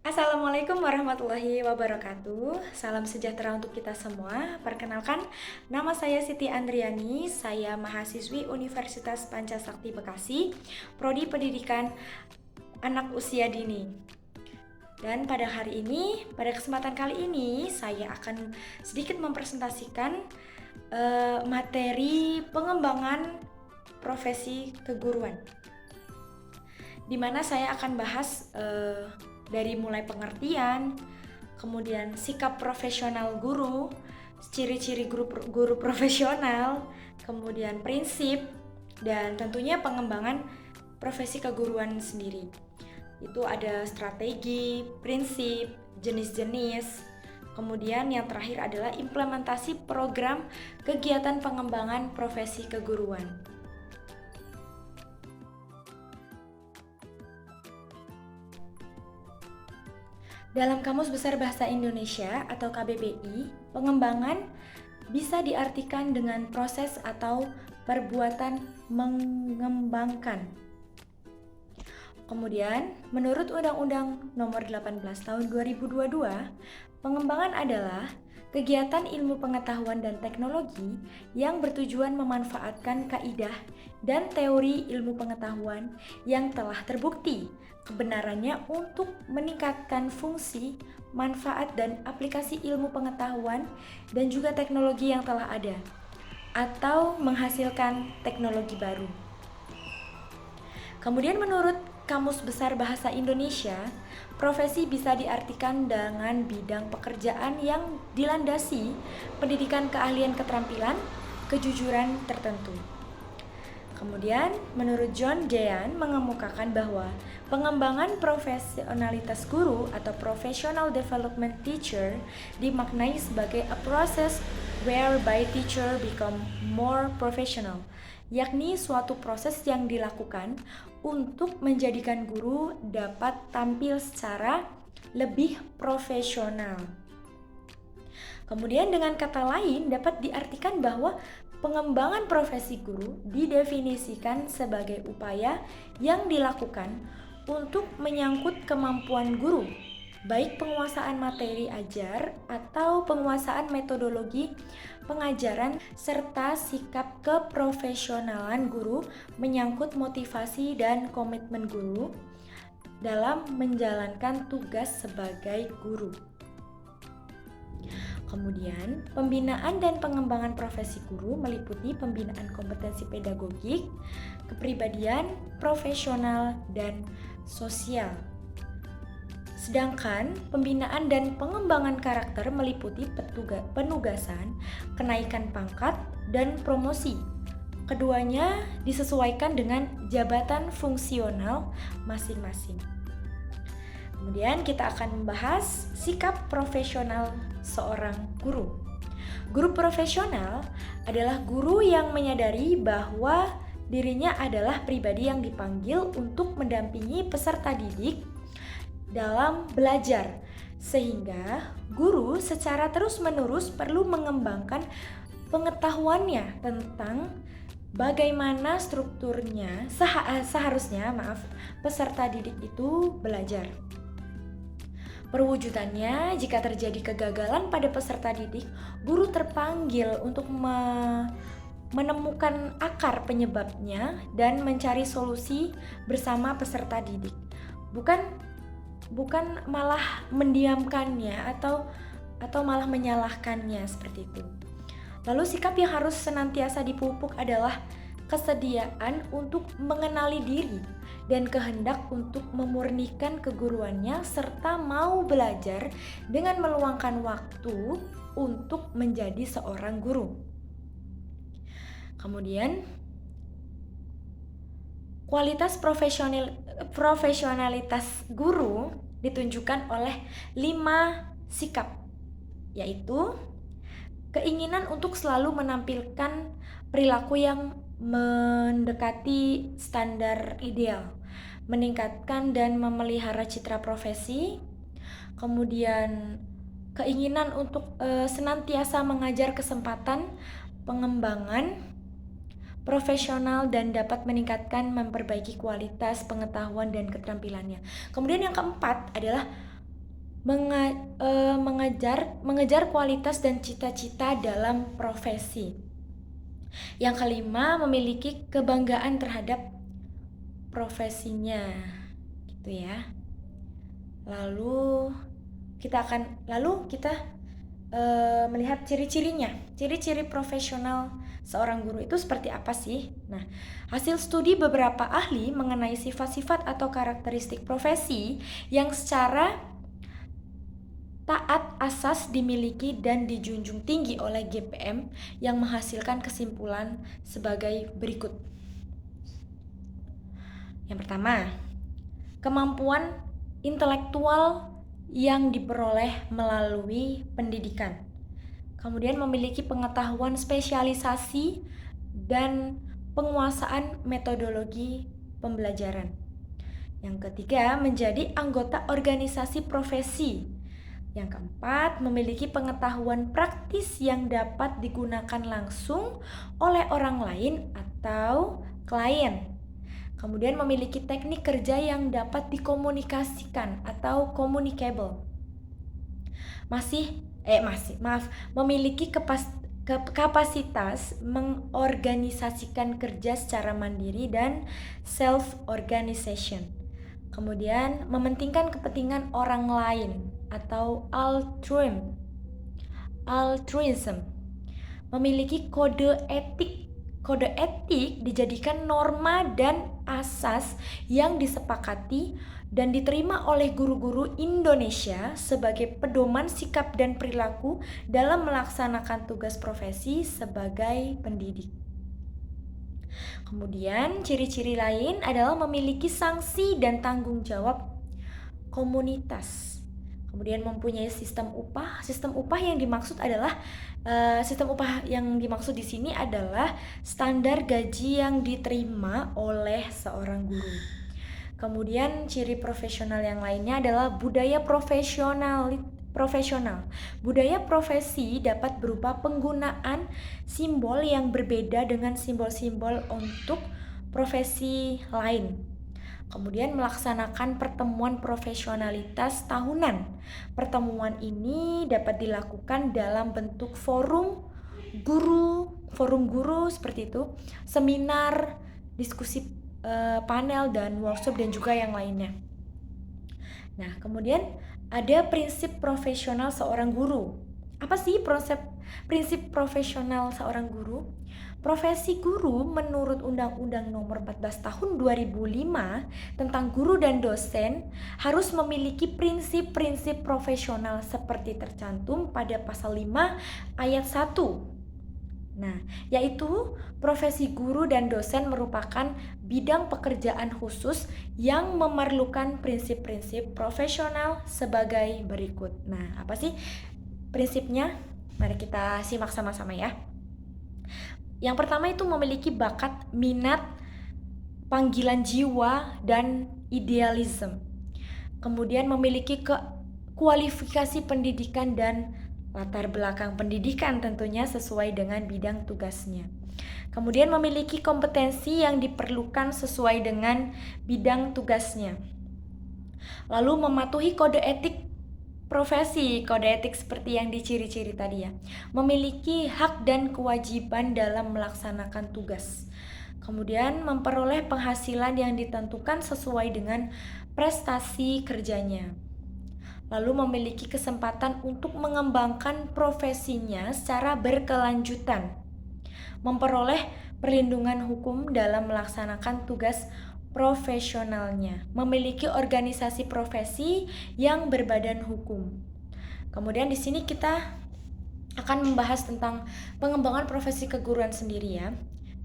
Assalamualaikum warahmatullahi wabarakatuh. Salam sejahtera untuk kita semua. Perkenalkan, nama saya Siti Andriani. Saya mahasiswi Universitas Pancasakti Bekasi, Prodi Pendidikan Anak Usia Dini. Dan pada hari ini, pada kesempatan kali ini, saya akan sedikit mempresentasikan materi pengembangan profesi keguruan, di mana saya akan bahas dari mulai pengertian, kemudian sikap profesional guru, ciri-ciri guru profesional, kemudian prinsip, dan tentunya pengembangan profesi keguruan sendiri. Itu ada strategi, prinsip, jenis-jenis, kemudian yang terakhir adalah implementasi program kegiatan pengembangan profesi keguruan. Dalam Kamus Besar Bahasa Indonesia atau KBBI, pengembangan bisa diartikan dengan proses atau perbuatan mengembangkan. Kemudian, menurut Undang-Undang Nomor 18 Tahun 2022, pengembangan adalah kegiatan ilmu pengetahuan dan teknologi yang bertujuan memanfaatkan kaidah dan teori ilmu pengetahuan yang telah terbukti kebenarannya untuk meningkatkan fungsi, manfaat, dan aplikasi ilmu pengetahuan dan juga teknologi yang telah ada, atau menghasilkan teknologi baru. Kemudian menurut Kamus Besar Bahasa Indonesia, profesi bisa diartikan dengan bidang pekerjaan yang dilandasi pendidikan keahlian keterampilan, kejujuran tertentu. Kemudian, menurut John Dean mengemukakan bahwa pengembangan profesionalitas guru atau professional development teacher dimaknai sebagai a process whereby teacher become more professional, yakni suatu proses yang dilakukan untuk menjadikan guru dapat tampil secara lebih profesional. Kemudian dengan kata lain dapat diartikan bahwa pengembangan profesi guru didefinisikan sebagai upaya yang dilakukan untuk menyangkut kemampuan guru, baik penguasaan materi ajar atau penguasaan metodologi pengajaran serta sikap keprofesionalan guru menyangkut motivasi dan komitmen guru dalam menjalankan tugas sebagai guru. Kemudian, pembinaan dan pengembangan profesi guru meliputi pembinaan kompetensi pedagogik, kepribadian, profesional, dan sosial. Sedangkan pembinaan dan pengembangan karakter meliputi penugasan, kenaikan pangkat, dan promosi. Keduanya disesuaikan dengan jabatan fungsional masing-masing. Kemudian kita akan membahas sikap profesional seorang guru. Guru profesional adalah guru yang menyadari bahwa dirinya adalah pribadi yang dipanggil untuk mendampingi peserta didik dalam belajar, sehingga guru secara terus-menerus perlu mengembangkan pengetahuannya tentang bagaimana strukturnya seharusnya peserta didik itu belajar. Perwujudannya, jika terjadi kegagalan pada peserta didik, guru terpanggil untuk menemukan akar penyebabnya dan mencari solusi bersama peserta didik. Bukan malah mendiamkannya atau malah menyalahkannya seperti itu. Lalu sikap yang harus senantiasa dipupuk adalah kesediaan untuk mengenali diri dan kehendak untuk memurnikan keguruannya serta mau belajar dengan meluangkan waktu untuk menjadi seorang guru. Kemudian, kualitas profesionalitas guru ditunjukkan oleh 5 sikap, yaitu keinginan untuk selalu menampilkan perilaku yang mendekati standar ideal, meningkatkan dan memelihara citra profesi, kemudian keinginan untuk senantiasa mengajar kesempatan pengembangan profesional dan dapat memperbaiki kualitas pengetahuan dan keterampilannya. Kemudian yang keempat adalah mengejar kualitas dan cita-cita dalam profesi. Yang kelima, memiliki kebanggaan terhadap profesinya, gitu ya. Lalu kita melihat ciri-cirinya. Ciri-ciri profesional seorang guru itu seperti apa sih? Nah, hasil studi beberapa ahli mengenai sifat-sifat atau karakteristik profesi yang secara taat asas dimiliki dan dijunjung tinggi oleh GPM yang menghasilkan kesimpulan sebagai berikut. Yang pertama, kemampuan intelektual yang diperoleh melalui pendidikan. Kemudian memiliki pengetahuan spesialisasi dan penguasaan metodologi pembelajaran. Yang ketiga, menjadi anggota organisasi profesi. Yang keempat, memiliki pengetahuan praktis yang dapat digunakan langsung oleh orang lain atau klien. Kemudian memiliki teknik kerja yang dapat dikomunikasikan atau communicable. Memiliki kapasitas mengorganisasikan kerja secara mandiri dan self-organization. Kemudian mementingkan kepentingan orang lain atau altruism. Memiliki kode etik. Kode etik dijadikan norma dan asas yang disepakati dan diterima oleh guru-guru Indonesia sebagai pedoman sikap dan perilaku dalam melaksanakan tugas profesi sebagai pendidik. Kemudian ciri-ciri lain adalah memiliki sanksi dan tanggung jawab komunitas. Kemudian mempunyai sistem upah. Sistem upah yang dimaksud di sini adalah standar gaji yang diterima oleh seorang guru. Kemudian ciri profesional yang lainnya adalah budaya profesional. Budaya profesi dapat berupa penggunaan simbol yang berbeda dengan simbol-simbol untuk profesi lain. Kemudian melaksanakan pertemuan profesionalitas tahunan. Pertemuan ini dapat dilakukan dalam bentuk forum guru seperti itu, seminar, diskusi panel dan workshop dan juga yang lainnya. Nah, kemudian ada prinsip profesional seorang guru. Apa sih prinsip profesional seorang guru? Profesi guru menurut Undang-Undang Nomor 14 Tahun 2005 tentang guru dan dosen harus memiliki prinsip-prinsip profesional seperti tercantum pada pasal 5 ayat 1. Nah, yaitu profesi guru dan dosen merupakan bidang pekerjaan khusus yang memerlukan prinsip-prinsip profesional sebagai berikut. Nah, apa sih prinsipnya? Mari kita simak sama-sama ya. Yang pertama itu memiliki bakat, minat, panggilan jiwa, dan idealisme. Kemudian memiliki kualifikasi pendidikan dan latar belakang pendidikan tentunya sesuai dengan bidang tugasnya. Kemudian memiliki kompetensi yang diperlukan sesuai dengan bidang tugasnya. Lalu mematuhi kode etik profesi, kode etik seperti yang diciri-ciri tadi ya. Memiliki hak dan kewajiban dalam melaksanakan tugas. Kemudian memperoleh penghasilan yang ditentukan sesuai dengan prestasi kerjanya. Lalu memiliki kesempatan untuk mengembangkan profesinya secara berkelanjutan. Memperoleh perlindungan hukum dalam melaksanakan tugas profesionalnya, memiliki organisasi profesi yang berbadan hukum. Kemudian di sini kita akan membahas tentang pengembangan profesi keguruan sendiri ya.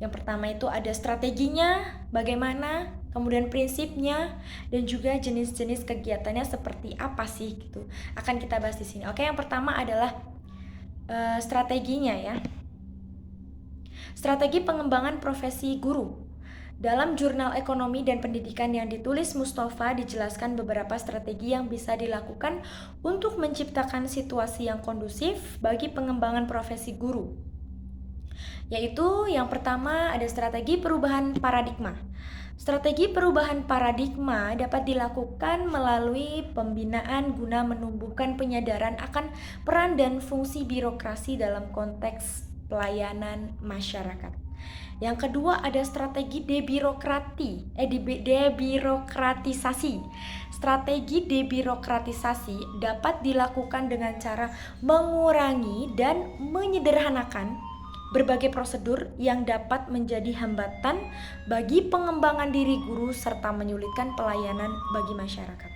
Yang pertama itu ada strateginya, bagaimana, kemudian prinsipnya, dan juga jenis-jenis kegiatannya seperti apa sih gitu. Akan kita bahas di sini. Oke, yang pertama adalah strateginya ya. Strategi pengembangan profesi guru. Dalam Jurnal Ekonomi dan Pendidikan yang ditulis Mustafa dijelaskan beberapa strategi yang bisa dilakukan untuk menciptakan situasi yang kondusif bagi pengembangan profesi guru. Yaitu yang pertama ada strategi perubahan paradigma. Strategi perubahan paradigma dapat dilakukan melalui pembinaan guna menumbuhkan penyadaran akan peran dan fungsi birokrasi dalam konteks pelayanan masyarakat. Yang kedua ada strategi debirokratisasi. Strategi debirokratisasi dapat dilakukan dengan cara mengurangi dan menyederhanakan berbagai prosedur yang dapat menjadi hambatan bagi pengembangan diri guru serta menyulitkan pelayanan bagi masyarakat.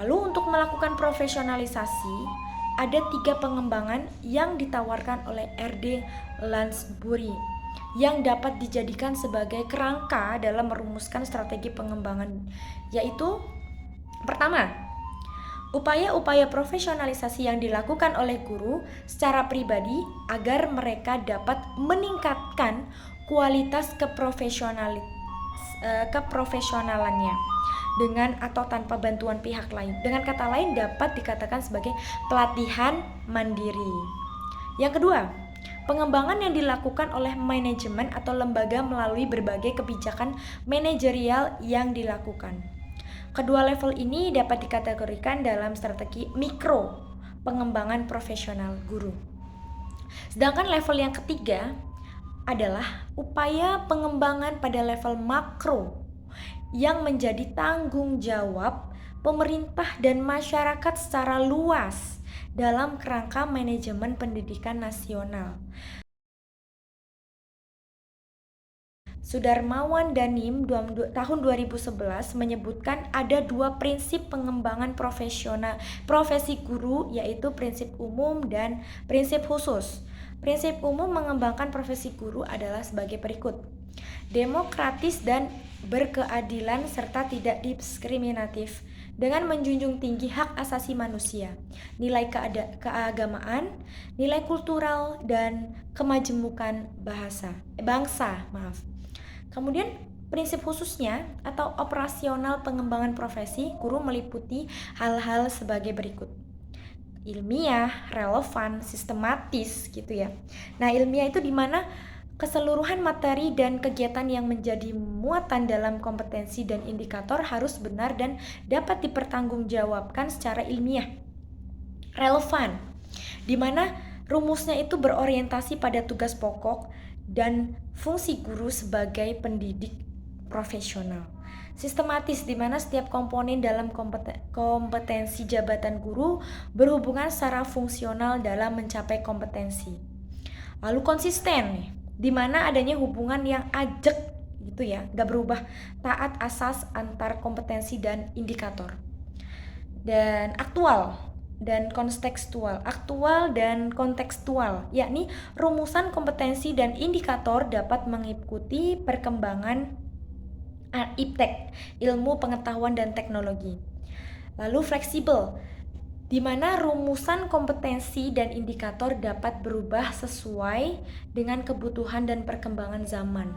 Lalu untuk melakukan profesionalisasi, ada 3 pengembangan yang ditawarkan oleh R.D. Lansbury yang dapat dijadikan sebagai kerangka dalam merumuskan strategi pengembangan, yaitu pertama, upaya-upaya profesionalisasi yang dilakukan oleh guru secara pribadi agar mereka dapat meningkatkan kualitas keprofesionalannya dengan atau tanpa bantuan pihak lain. Dengan kata lain dapat dikatakan sebagai pelatihan mandiri. Yang kedua, pengembangan yang dilakukan oleh manajemen atau lembaga melalui berbagai kebijakan manajerial yang dilakukan. Kedua level ini dapat dikategorikan dalam strategi mikro pengembangan profesional guru. Sedangkan level yang ketiga adalah upaya pengembangan pada level makro yang menjadi tanggung jawab pemerintah dan masyarakat secara luas dalam kerangka manajemen pendidikan nasional. Sudarmawan Danim tahun 2011 menyebutkan ada 2 prinsip pengembangan profesi guru, yaitu prinsip umum dan prinsip khusus. Prinsip umum mengembangkan profesi guru adalah sebagai berikut: demokratis dan berkeadilan serta tidak diskriminatif, dengan menjunjung tinggi hak asasi manusia, nilai keagamaan, nilai kultural, dan kemajemukan bangsa. Kemudian prinsip khususnya atau operasional pengembangan profesi guru meliputi hal-hal sebagai berikut: ilmiah, relevan, sistematis gitu ya. Nah, ilmiah itu dimana keseluruhan materi dan kegiatan yang menjadi muatan dalam kompetensi dan indikator harus benar dan dapat dipertanggungjawabkan secara ilmiah. Relevan, dimana rumusnya itu berorientasi pada tugas pokok dan fungsi guru sebagai pendidik profesional. Sistematis, di mana setiap komponen dalam kompetensi jabatan guru berhubungan secara fungsional dalam mencapai kompetensi. Lalu konsisten, di mana adanya hubungan yang ajek gitu ya, gak berubah, taat asas antar kompetensi dan indikator. Dan aktual dan kontekstual, yakni rumusan kompetensi dan indikator dapat mengikuti perkembangan iptek, ilmu pengetahuan dan teknologi. Lalu fleksibel, di mana rumusan kompetensi dan indikator dapat berubah sesuai dengan kebutuhan dan perkembangan zaman.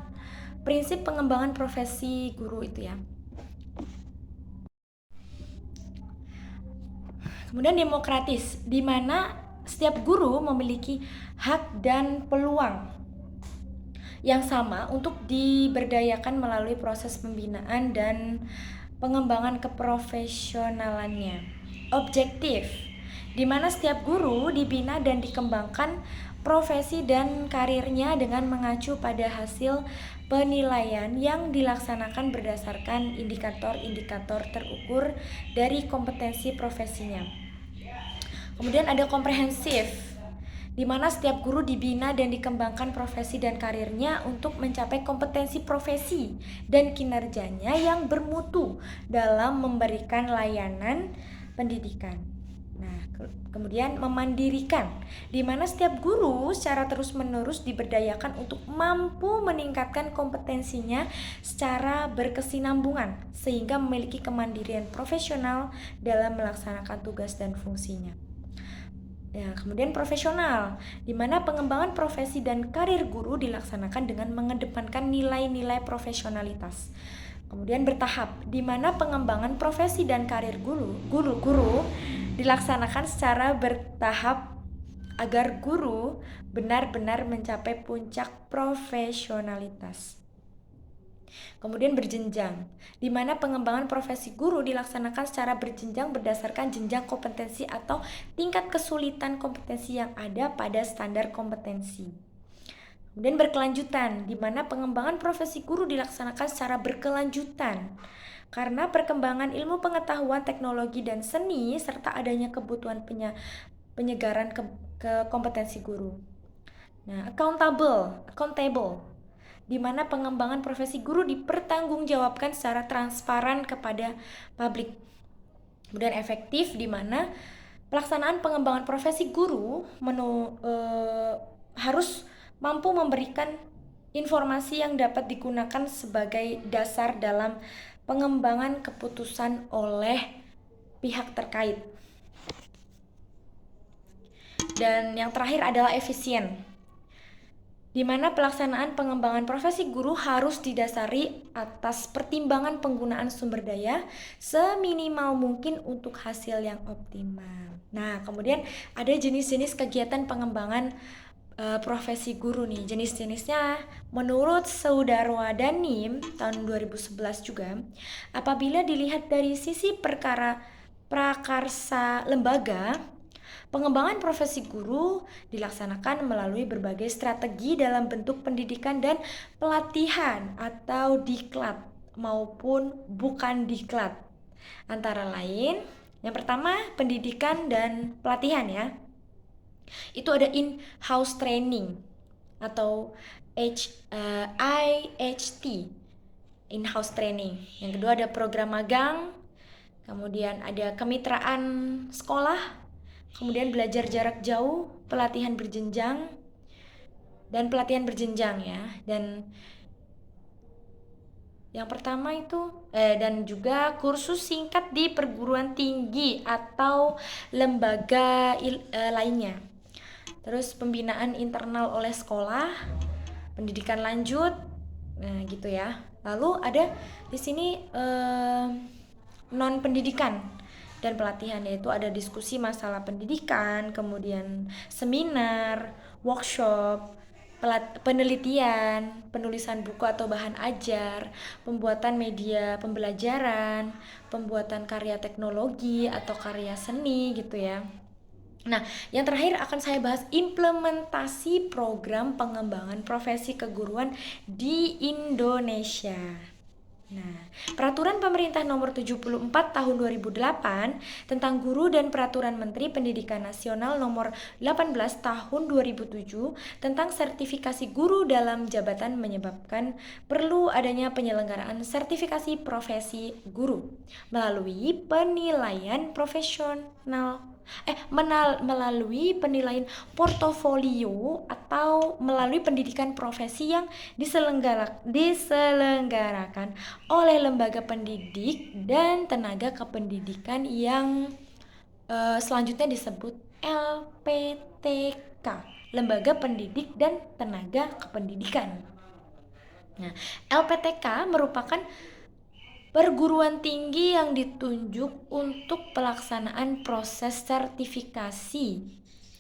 Prinsip pengembangan profesi guru itu ya. Kemudian demokratis, di mana setiap guru memiliki hak dan peluang yang sama untuk diberdayakan melalui proses pembinaan dan pengembangan keprofesionalannya. Objektif, di mana setiap guru dibina dan dikembangkan profesi dan karirnya dengan mengacu pada hasil penilaian yang dilaksanakan berdasarkan indikator-indikator terukur dari kompetensi profesinya. Kemudian ada komprehensif, di mana setiap guru dibina dan dikembangkan profesi dan karirnya untuk mencapai kompetensi profesi dan kinerjanya yang bermutu dalam memberikan layanan pendidikan. Nah, kemudian memandirikan, di mana setiap guru secara terus-menerus diberdayakan untuk mampu meningkatkan kompetensinya secara berkesinambungan sehingga memiliki kemandirian profesional dalam melaksanakan tugas dan fungsinya. Ya, kemudian profesional, di mana pengembangan profesi dan karir guru dilaksanakan dengan mengedepankan nilai-nilai profesionalitas. Kemudian bertahap, di mana pengembangan profesi dan karir guru dilaksanakan secara bertahap agar guru benar-benar mencapai puncak profesionalitas. Kemudian berjenjang, di mana pengembangan profesi guru dilaksanakan secara berjenjang berdasarkan jenjang kompetensi atau tingkat kesulitan kompetensi yang ada pada standar kompetensi. Kemudian berkelanjutan, di mana pengembangan profesi guru dilaksanakan secara berkelanjutan karena perkembangan ilmu pengetahuan, teknologi, dan seni serta adanya kebutuhan penyegaran ke kompetensi guru. Nah, accountable, di mana pengembangan profesi guru dipertanggungjawabkan secara transparan kepada publik. Kemudian efektif, di mana pelaksanaan pengembangan profesi guru harus mampu memberikan informasi yang dapat digunakan sebagai dasar dalam pengembangan keputusan oleh pihak terkait. Dan yang terakhir adalah efisien, di mana pelaksanaan pengembangan profesi guru harus didasari atas pertimbangan penggunaan sumber daya seminimal mungkin untuk hasil yang optimal. Nah, kemudian ada jenis-jenis kegiatan pengembangan profesi guru nih. Jenis-jenisnya menurut Soudarwa dan Nim tahun 2011 juga, apabila dilihat dari sisi prakarsa lembaga, pengembangan profesi guru dilaksanakan melalui berbagai strategi dalam bentuk pendidikan dan pelatihan atau diklat maupun bukan diklat. Antara lain, yang pertama pendidikan dan pelatihan ya. Itu ada in-house training atau IHT, in-house training. Yang kedua ada program magang, kemudian ada kemitraan sekolah, kemudian belajar jarak jauh, pelatihan berjenjang, dan pelatihan berjenjang ya. Dan yang pertama itu dan juga kursus singkat di perguruan tinggi atau lembaga lainnya. Terus pembinaan internal oleh sekolah, pendidikan lanjut, nah gitu ya. Lalu ada di sini non pendidikan dan pelatihan, yaitu ada diskusi masalah pendidikan, kemudian seminar, workshop, penelitian, penulisan buku atau bahan ajar, pembuatan media pembelajaran, pembuatan karya teknologi atau karya seni gitu ya. Nah, yang terakhir akan saya bahas implementasi program pengembangan profesi keguruan di Indonesia. Nah, Peraturan Pemerintah Nomor 74 Tahun 2008 tentang Guru dan Peraturan Menteri Pendidikan Nasional Nomor 18 Tahun 2007 tentang sertifikasi guru dalam jabatan menyebabkan perlu adanya penyelenggaraan sertifikasi profesi guru melalui penilaian profesional melalui penilaian portofolio atau melalui pendidikan profesi yang diselenggarakan oleh lembaga pendidik dan tenaga kependidikan yang selanjutnya disebut LPTK, Lembaga Pendidik dan Tenaga Kependidikan. Nah, LPTK merupakan perguruan tinggi yang ditunjuk untuk pelaksanaan proses sertifikasi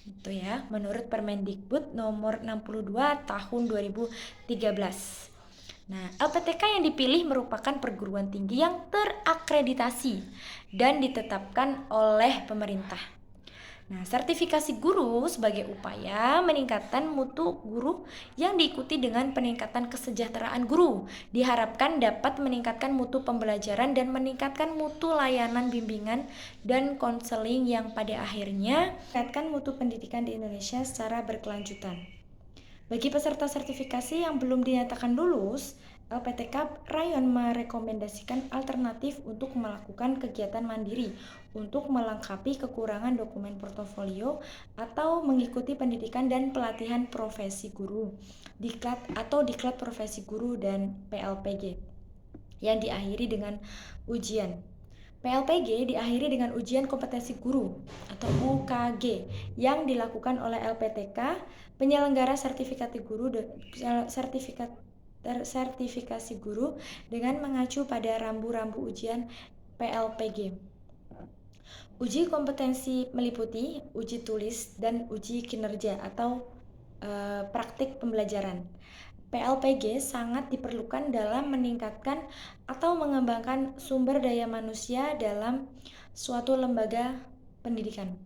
gitu ya, menurut Permendikbud nomor 62 tahun 2013. Nah, LPTK yang dipilih merupakan perguruan tinggi yang terakreditasi dan ditetapkan oleh pemerintah. Nah, sertifikasi guru sebagai upaya meningkatkan mutu guru yang diikuti dengan peningkatan kesejahteraan guru. Diharapkan dapat meningkatkan mutu pembelajaran dan meningkatkan mutu layanan bimbingan dan konseling yang pada akhirnya meningkatkan mutu pendidikan di Indonesia secara berkelanjutan. Bagi peserta sertifikasi yang belum dinyatakan lulus, LPTK Rayon merekomendasikan alternatif untuk melakukan kegiatan mandiri untuk melengkapi kekurangan dokumen portofolio atau mengikuti pendidikan dan pelatihan profesi guru, diklat atau diklat profesi guru dan PLPG yang diakhiri dengan ujian. PLPG diakhiri dengan ujian kompetensi guru atau UKG yang dilakukan oleh LPTK, penyelenggara sertifikasi guru dengan mengacu pada rambu-rambu ujian PLPG. Uji kompetensi meliputi uji tulis dan uji kinerja atau praktik pembelajaran. PLPG sangat diperlukan dalam meningkatkan atau mengembangkan sumber daya manusia dalam suatu lembaga pendidikan.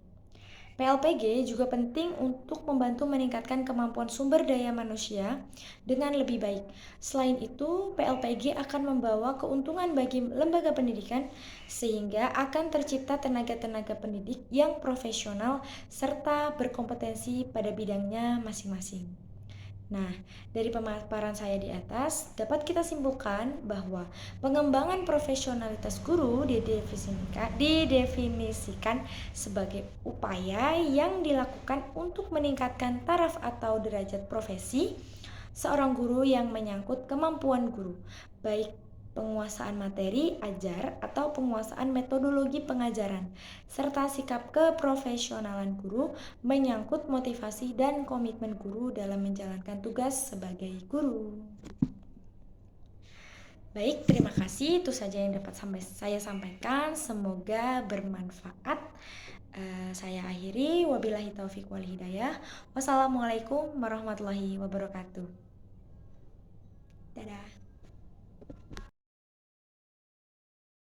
PLPG juga penting untuk membantu meningkatkan kemampuan sumber daya manusia dengan lebih baik. Selain itu, PLPG akan membawa keuntungan bagi lembaga pendidikan sehingga akan tercipta tenaga-tenaga pendidik yang profesional serta berkompetensi pada bidangnya masing-masing. Nah, dari pemaparan saya di atas, dapat kita simpulkan bahwa pengembangan profesionalitas guru didefinisikan sebagai upaya yang dilakukan untuk meningkatkan taraf atau derajat profesi seorang guru yang menyangkut kemampuan guru, baik penguasaan materi ajar atau penguasaan metodologi pengajaran, serta sikap keprofesionalan guru menyangkut motivasi dan komitmen guru dalam menjalankan tugas sebagai guru. Baik, terima kasih. Itu saja yang dapat saya sampaikan. Semoga bermanfaat. Saya akhiri. Wabillahi taufiq wal hidayah. Wassalamualaikum warahmatullahi wabarakatuh. Dadah.